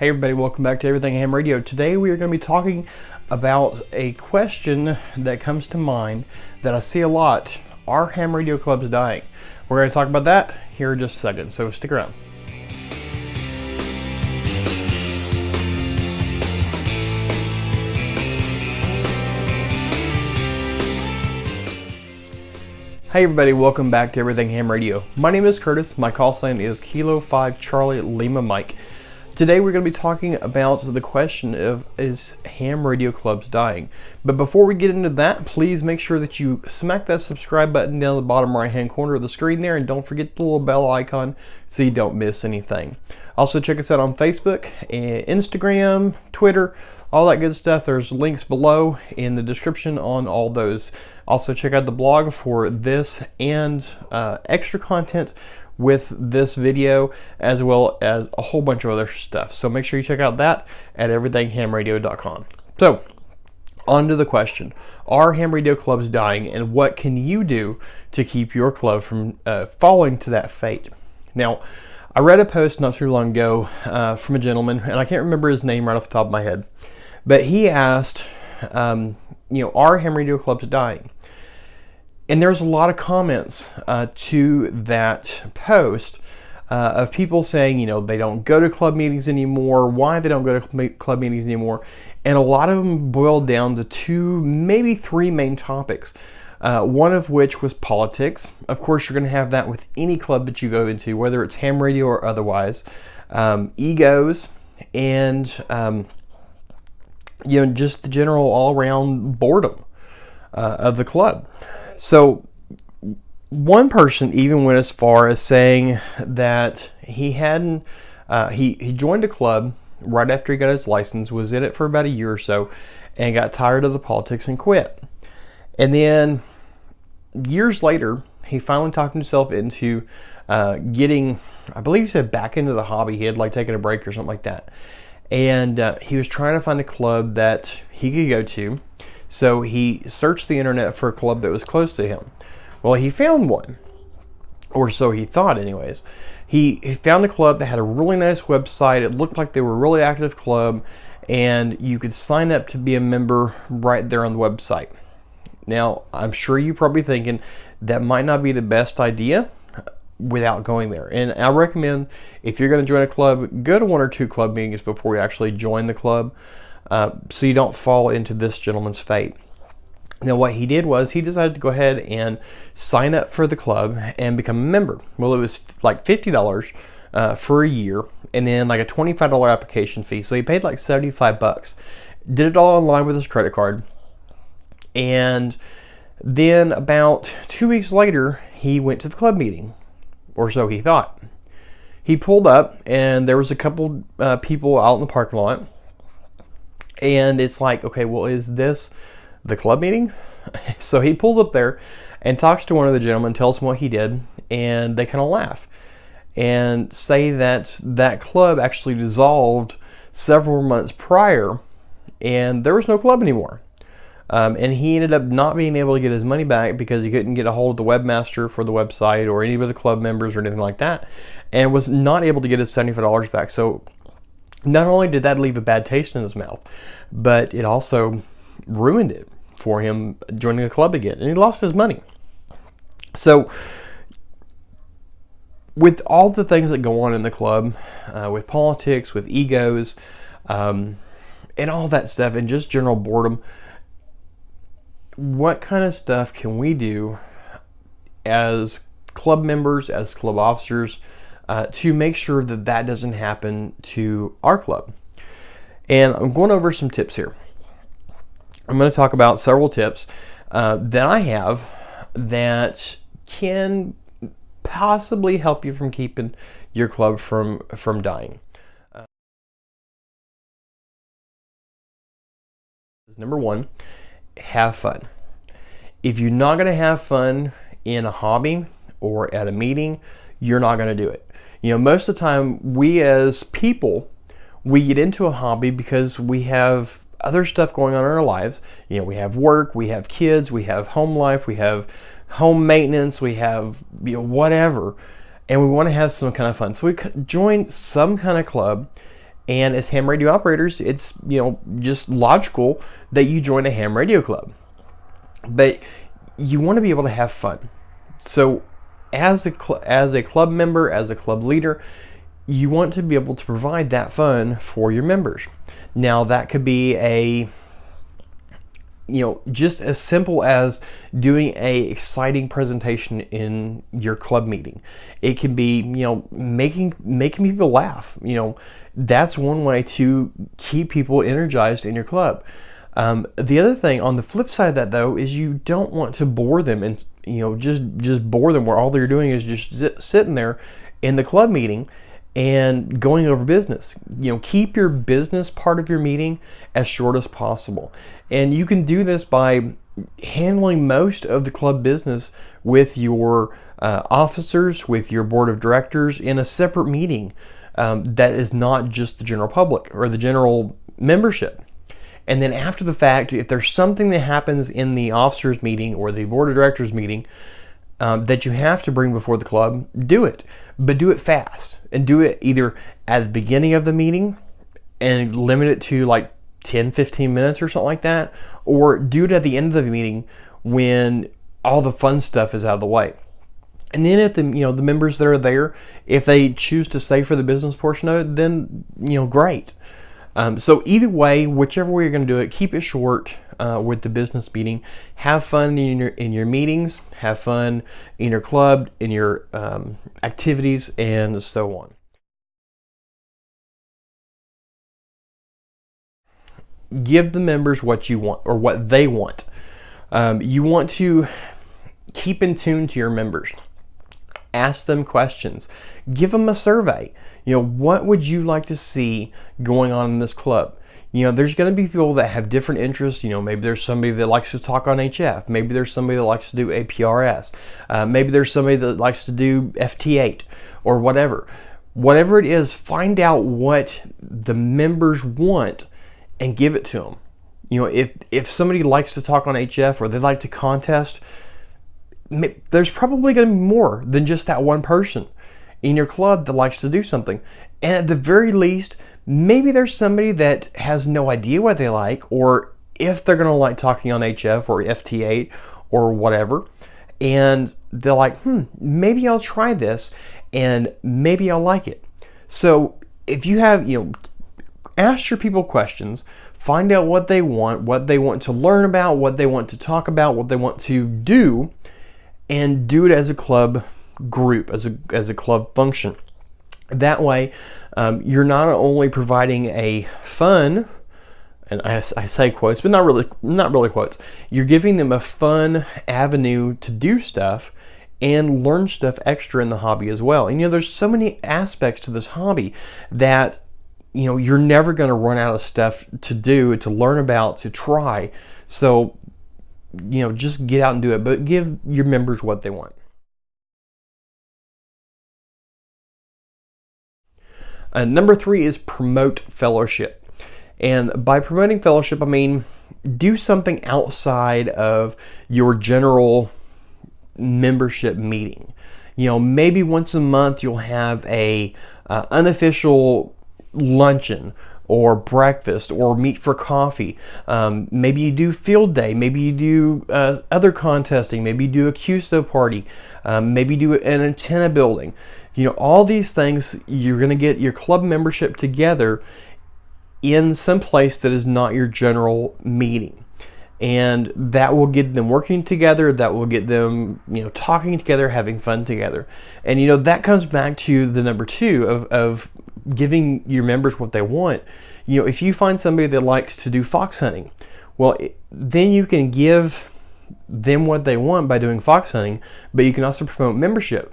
Hey everybody, welcome back to Everything Ham Radio. Today we are going to be talking about a question that comes to mind that I see a lot. Are ham radio clubs dying? We're going to talk about that here in just a second, so stick around. Hey everybody, welcome back to Everything Ham Radio. My name is Curtis. My call sign is Kilo 5 Charlie Lima Mike. Today we're going to be talking about the question of, is ham radio clubs dying? But before we get into that, please make sure that you smack that subscribe button down the bottom right hand corner of the screen there, and don't forget the little bell icon so you don't miss anything. Also check us out on Facebook, Instagram, Twitter, all that good stuff. There's links below in the description on all those. Also check out the blog for this and extra content with this video, as well as a whole bunch of other stuff. So make sure you check out that at everythinghamradio.com. So on to the question, are ham radio clubs dying, and what can you do to keep your club from falling to that fate? Now, I read a post not too long ago from a gentleman, and I can't remember his name right off the top of my head, but he asked, are ham radio clubs dying? And there's a lot of comments to that post of people saying, they don't go to club meetings anymore, why they don't go to club meetings anymore. And a lot of them boiled down to two, maybe three main topics. One of which was politics. Of course, you're going to have that with any club that you go into, whether it's ham radio or otherwise. Egos and, just the general all-around boredom of the club. So one person even went as far as saying that he hadn't, he joined a club right after he got his license, was in it for about a year or so, and got tired of the politics and quit. And then years later, he finally talked himself into getting, I believe he said, back into the hobby. He had taken a break or something like that. And he was trying to find a club that he could go to. So he searched the internet for a club that was close to him. Well, he found one, or so he thought anyways. He found a club that had a really nice website. It looked like they were a really active club, and you could sign up to be a member right there on the website. Now, I'm sure you're probably thinking that might not be the best idea without going there. And I recommend, if you're going to join a club, go to one or two club meetings before you actually join the club. So you don't fall into this gentleman's fate. Now what he did was he decided to go ahead and sign up for the club and become a member. Well, it was like $50 for a year, and then like a $25 application fee. So he paid like $75. Did it all online with his credit card. And then about 2 weeks later, he went to the club meeting, or so he thought. He pulled up, and there was a couple people out in the parking lot. And it's like, okay, well, is this the club meeting? So he pulls up there and talks to one of the gentlemen, tells him what he did, and they kind of laugh and say that that club actually dissolved several months prior, and there was no club anymore. And he ended up not being able to get his money back because he couldn't get a hold of the webmaster for the website or any of the club members or anything like that, and was not able to get his $75 back. So not only did that leave a bad taste in his mouth, but it also ruined it for him joining a club again, and he lost his money. So with all the things that go on in the club, with politics, with egos, and all that stuff, and just general boredom, what kind of stuff can we do as club members, as club officers, to make sure that that doesn't happen to our club? And I'm going over some tips here. I'm going to talk about several tips that I have that can possibly help you from keeping your club from dying. Number one, have fun. If you're not going to have fun in a hobby or at a meeting, you're not going to do it. Most of the time, we as people, we get into a hobby because we have other stuff going on in our lives. We have work, we have kids, we have home life, we have home maintenance, we have whatever, and we want to have some kind of fun. So we join some kind of club And as ham radio operators, it's just logical that you join a ham radio club. But you want to be able to have fun. So as a club member, as a club leader, you want to be able to provide that fun for your members. Now that could be just as simple as doing a exciting presentation in your club meeting. It can be, making people laugh. That's one way to keep people energized in your club. The other thing on the flip side of that, though, is you don't want to bore them and just bore them where all they're doing is just sitting there in the club meeting and going over business. Keep your business part of your meeting as short as possible. And you can do this by handling most of the club business with your officers, with your board of directors in a separate meeting that is not just the general public or the general membership. And then after the fact, if there's something that happens in the officers meeting or the board of directors meeting that you have to bring before the club, do it. But do it fast, and do it either at the beginning of the meeting and limit it to like 10-15 minutes or something like that, or do it at the end of the meeting when all the fun stuff is out of the way. And then if the members that are there, if they choose to stay for the business portion of it, then great. So either way, whichever way you're going to do it, keep it short with the business meeting. Have fun in your meetings. Have fun in your club, in your activities, and so on. Give the members what you want or what they want. You want to keep in tune to your members. Ask them questions. Give them a survey. What would you like to see going on in this club? There's going to be people that have different interests. Maybe there's somebody that likes to talk on HF. Maybe there's somebody that likes to do APRS. Maybe there's somebody that likes to do FT8 or whatever. Whatever it is, find out what the members want and give it to them. If somebody likes to talk on HF or they like to contest, there's probably going to be more than just that one person in your club that likes to do something. And at the very least, maybe there's somebody that has no idea what they like, or if they're going to like talking on HF or FT8 or whatever, and they're like, maybe I'll try this and maybe I'll like it. So if you have, ask your people questions, find out what they want to learn about, what they want to talk about, what they want to do, and do it as a club group, as a club function. That way, you're not only providing a fun, and I say quotes, but not really quotes. You're giving them a fun avenue to do stuff and learn stuff extra in the hobby as well. And there's so many aspects to this hobby that you're never going to run out of stuff to do, to learn about, to try. So just get out and do it, but give your members what they want. Number 3 is promote fellowship. And by promoting fellowship, I mean do something outside of your general membership meeting. Maybe once a month you'll have a unofficial luncheon or breakfast or meet for coffee. Maybe you do field day. Maybe you do other contesting. Maybe you do a QSO party. Maybe you do an antenna building. All these things, you're going to get your club membership together in some place that is not your general meeting. And that will get them working together. That will get them, talking together, having fun together. And, that comes back to the number 2 of giving your members what they want. If you find somebody that likes to do fox hunting, well, then you can give them what they want by doing fox hunting, but you can also promote membership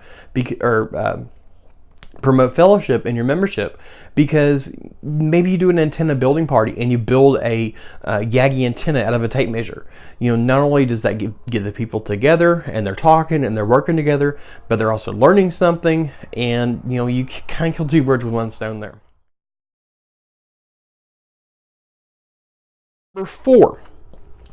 promote fellowship in your membership, because maybe you do an antenna building party and you build a Yagi antenna out of a tape measure. Not only does that get the people together and they're talking and they're working together, but they're also learning something, and you kind of kill 2 birds with 1 stone there. Number 4,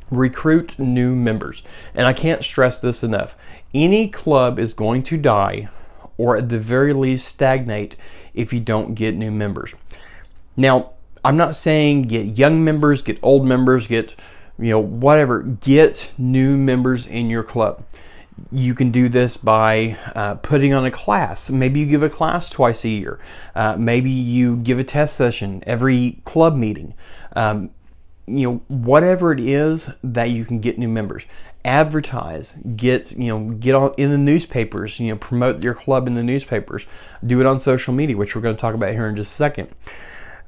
recruit new members. And I can't stress this enough. Any club is going to die, or at the very least stagnate, if you don't get new members. Now, I'm not saying get young members, get old members, get, whatever. Get new members in your club. You can do this by putting on a class. Maybe you give a class twice a year. Maybe you give a test session every club meeting. Whatever it is that you can get new members. Advertise. Get on in the newspapers. Promote your club in the newspapers. Do it on social media, which we're going to talk about here in just a second.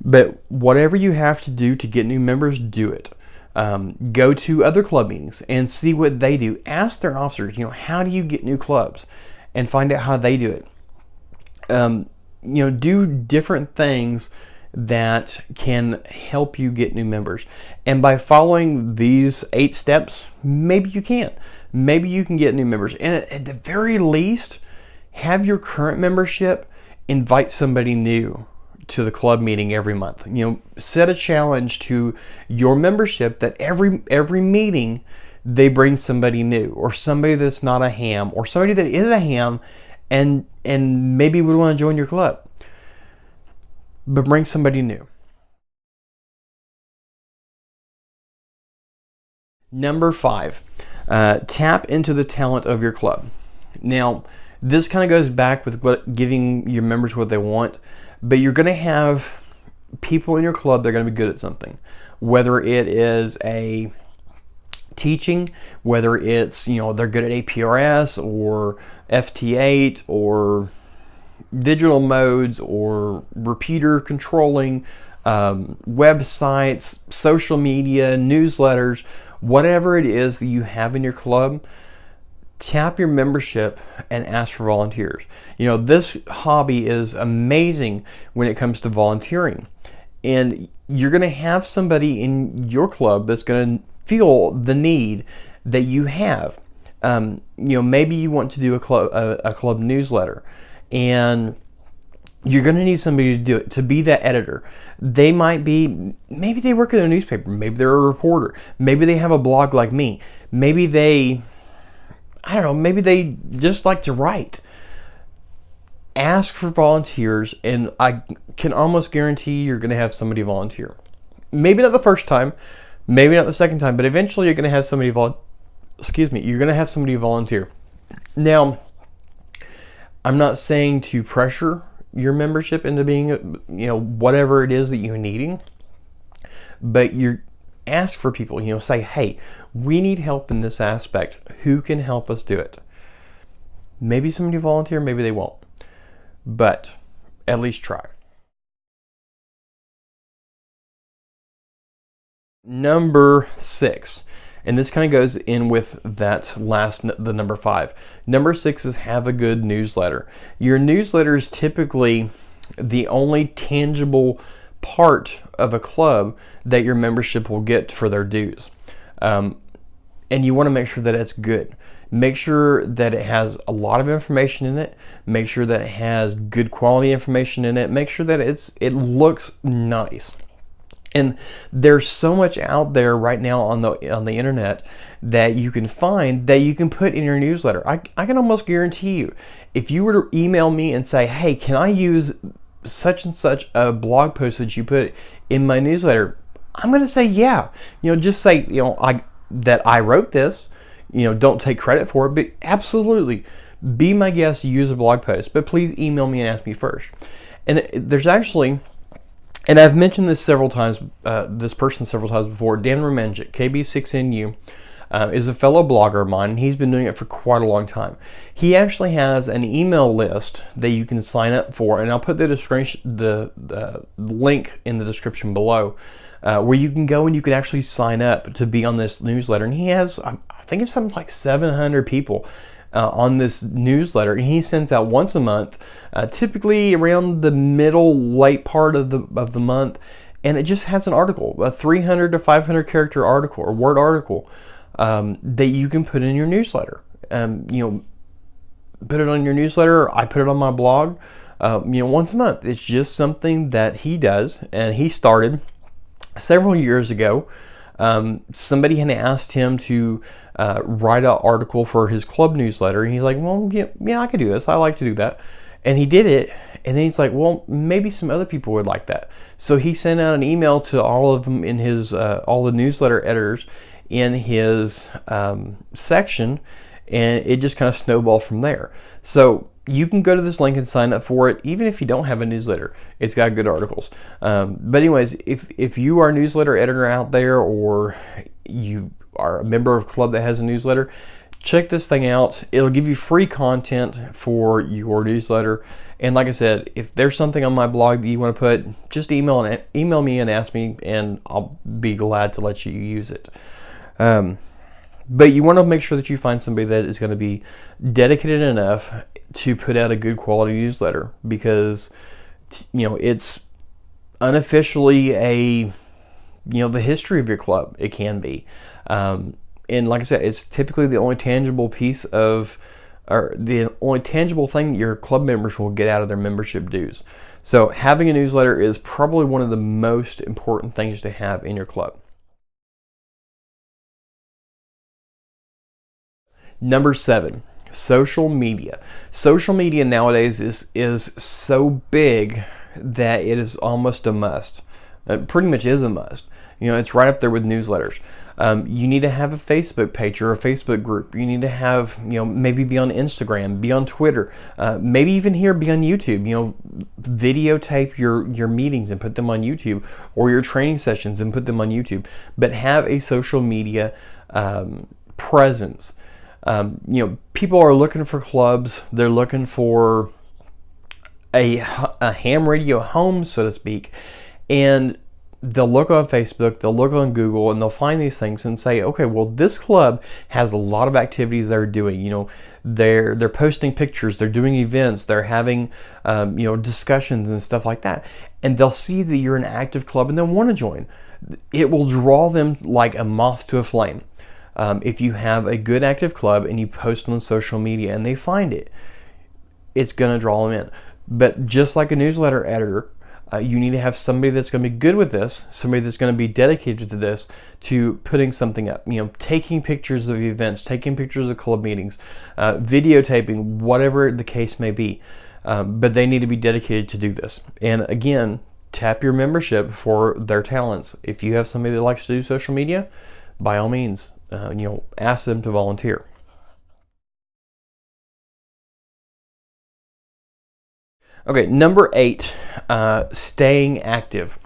But whatever you have to do to get new members, do it. Go to other club meetings and see what they do. Ask their officers, how do you get new clubs, and find out how they do it. Do different things that can help you get new members. And by following these 8 steps, maybe you can. Maybe you can get new members. And at the very least, have your current membership invite somebody new to the club meeting every month. Set a challenge to your membership that every meeting they bring somebody new, or somebody that's not a ham, or somebody that is a ham and maybe would want to join your club. But bring somebody new. Number 5, tap into the talent of your club. Now, this kind of goes back with giving your members what they want. But you're going to have people in your club that are going to be good at something, whether it is a teaching, whether it's, they're good at APRS or FT8 or digital modes or repeater controlling, websites, social media, newsletters, whatever it is that you have in your club. Tap your membership and ask for volunteers. This hobby is amazing when it comes to volunteering. And you're going to have somebody in your club that's going to feel the need that you have. Maybe you want to do a club newsletter, and you're going to need somebody to do it, to be that editor. Maybe they work in a newspaper. Maybe they're a reporter. Maybe they have a blog like me. Maybe they just like to write. Ask for volunteers, and I can almost guarantee you're going to have somebody volunteer. Maybe not the first time, maybe not the second time, but eventually you're going to have somebody volunteer. Now, I'm not saying to pressure your membership into being, whatever it is that you're needing, but you ask for people, say, hey, we need help in this aspect. Who can help us do it? Maybe somebody will volunteer, maybe they won't. But at least try. Number 6, and this kind of goes in with the number 5. Number 6 is have a good newsletter. Your newsletter is typically the only tangible part of a club that your membership will get for their dues. And you want to make sure that it's good. Make sure that it has a lot of information in it. Make sure that it has good quality information in it. Make sure that it looks nice. And there's so much out there right now on the internet that you can find that you can put in your newsletter. I can almost guarantee you, if you were to email me and say, hey, can I use such and such a blog post that you put in my newsletter, I'm going to say yeah. Just say that I wrote this. Don't take credit for it, but absolutely be my guest, use a blog post, but please email me and ask me first. And there's actually, and I've mentioned this several times, this person several times before, Dan Romanjic, KB6NU, is a fellow blogger of mine, and he's been doing it for quite a long time. He actually has an email list that you can sign up for, and I'll put the link in the description below, where you can go and you can actually sign up to be on this newsletter. And he has, I think it's something like 700 people on this newsletter, and he sends out once a month, typically around the late part of the month, and it just has an article, a 300 to 500 character article or word article that you can put in your newsletter. Put it on your newsletter. I put it on my blog. Once a month. It's just something that he does, and he started several years ago. Somebody had asked him to write an article for his club newsletter, and he's like, well, yeah, I could do this. I like to do that. And he did it, and then he's like, well, maybe some other people would like that. So he sent out an email to all of them in his, all the newsletter editors in his section, and it just kind of snowballed from there. So you can go to this link and sign up for it, even if you don't have a newsletter. It's got good articles. But anyways, if you are a newsletter editor out there, or you are a member of a club that has a newsletter, check this thing out. It'll give you free content for your newsletter. And like I said, if there's something on my blog that you want to put, just email me and ask me, and I'll be glad to let you use it. But you want to make sure that you find somebody that is going to be dedicated enough to put out a good quality newsletter, because it's unofficially the history of your club. It can be. And like I said, it's typically the only tangible piece of, or the only tangible thing that your club members will get out of their membership dues. So having a newsletter is probably one of the most important things to have in your club. Number 7, social media. Social media nowadays is so big that it is almost a must. It pretty much is a must. It's right up there with newsletters. You need to have a Facebook page or a Facebook group. You need to have, maybe be on Instagram, be on Twitter, maybe even here be on YouTube. Videotape your meetings and put them on YouTube, or your training sessions and put them on YouTube. But have a social media presence. People are looking for clubs. They're looking for a ham radio home, so to speak, and they'll look on Facebook, they'll look on Google, and they'll find these things and say, okay, well, this club has a lot of activities they're doing. They're posting pictures, they're doing events, they're having discussions and stuff like that, and they'll see that you're an active club and they'll want to join. It will draw them like a moth to a flame. If you have a good active club and you post on social media and they find it, it's going to draw them in. But just like a newsletter editor, you need to have somebody that's going to be good with this, somebody that's going to be dedicated to this, to putting something up, taking pictures of events, taking pictures of club meetings, videotaping, whatever the case may be. But they need to be dedicated to do this. And again, tap your membership for their talents. If you have somebody that likes to do social media, by all means, ask them to volunteer. Okay, number 8, staying active.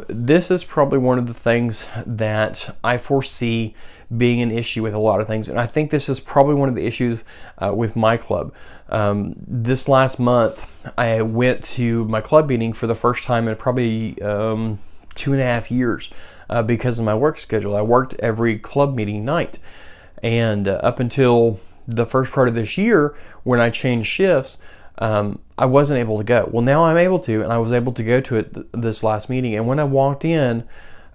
This is probably one of the things that I foresee being an issue with a lot of things, and I think this is probably one of the issues with my club. This last month, I went to my club meeting for the first time in probably 2.5 years because of my work schedule. I worked every club meeting night, and up until the first part of this year, when I changed shifts, I wasn't able to go. Well, now I'm able to, and I was able to go to it this last meeting. And when I walked in,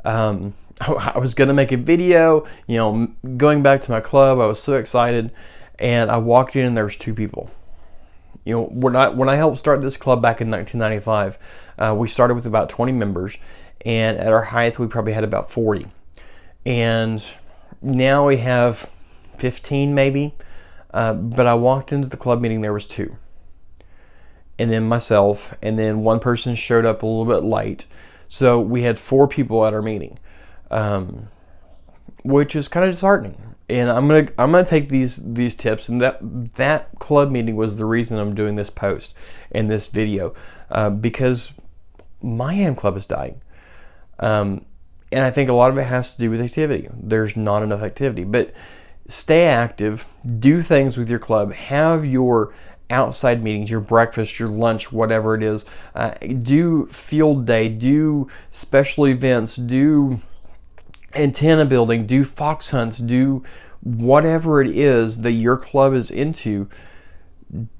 I was going to make a video, going back to my club. I was so excited, and I walked in and there was 2 people. When I helped start this club back in 1995, we started with about 20 members, and at our height, we probably had about 40. And now we have 15 maybe, but I walked into the club meeting, there was 2. And then myself, and then one person showed up a little bit late. So we had 4 people at our meeting, which is kind of disheartening. And I'm gonna take these tips, and that club meeting was the reason I'm doing this post and this video, because my ham club is dying. And I think a lot of it has to do with activity. There's not enough activity, but stay active, do things with your club, have your outside meetings, your breakfast, your lunch, whatever it is. Do field day, do special events, do antenna building, do fox hunts, do whatever it is that your club is into.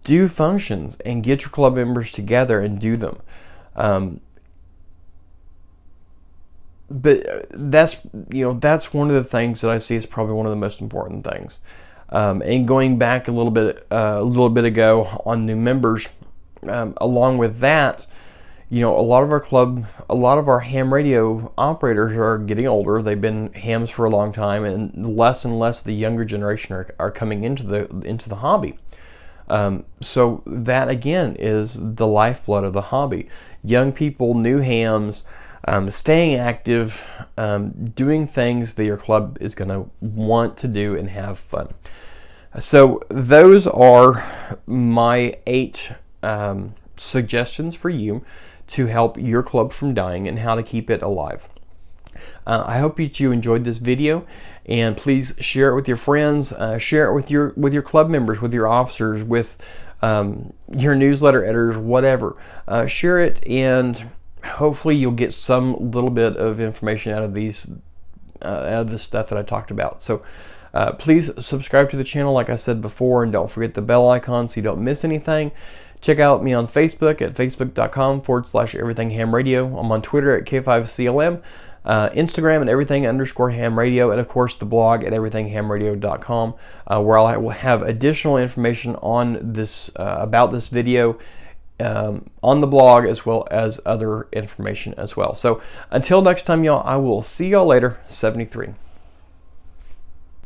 Do functions and get your club members together and do them. But that's one of the things that I see is probably one of the most important things. And going back a little bit ago on new members, along with that, a lot of our ham radio operators are getting older. They've been hams for a long time, and less of the younger generation are coming into the hobby. So that again is the lifeblood of the hobby. Young people, new hams, staying active, doing things that your club is going to want to do and have fun. So those are my 8 suggestions for you to help your club from dying and how to keep it alive. I hope that you enjoyed this video, and please share it with your friends, share it with your club members, with your officers, with your newsletter editors, whatever. Share it, and hopefully you'll get some little bit of information out of this stuff that I talked about. So please subscribe to the channel, like I said before, and don't forget the bell icon so you don't miss anything. Check out me on Facebook at facebook.com/everythinghamradio. I'm on Twitter at K5CLM, Instagram at everything_hamradio, and of course the blog at everythinghamradio.com, where I will have additional information on this about this video on the blog, as well as other information as well. So until next time, y'all, I will see y'all later. 73.